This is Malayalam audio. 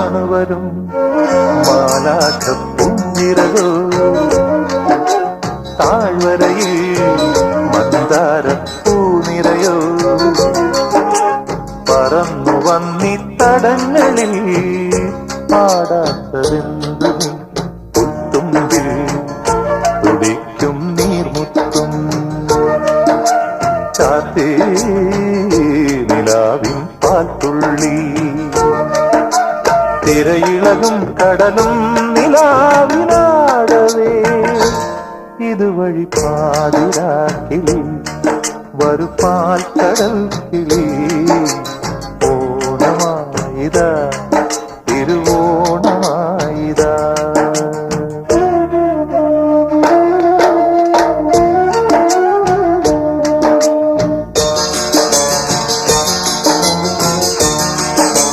താണുവരും മാലാഖപ്പൂഞ്ചിറകോ താഴ്വരയിൽ മന്ദാരപ്പൂനിരയോ പറന്നു വന്നിത്തടങ്ങളിൽ പാടാത്തതെന്തു പുത്തുമ്പിൽ തുടിക്കും നീർമുത്തും ചാത്തേ നിലാവിൻ പാൽത്തുള്ളി തിരയിളകും കടലും നിലാവിനാടവേ ഇതുവഴി പാതിരാക്കിളി വരുപാൽ കടൽ കിളി ഓണമായിതാ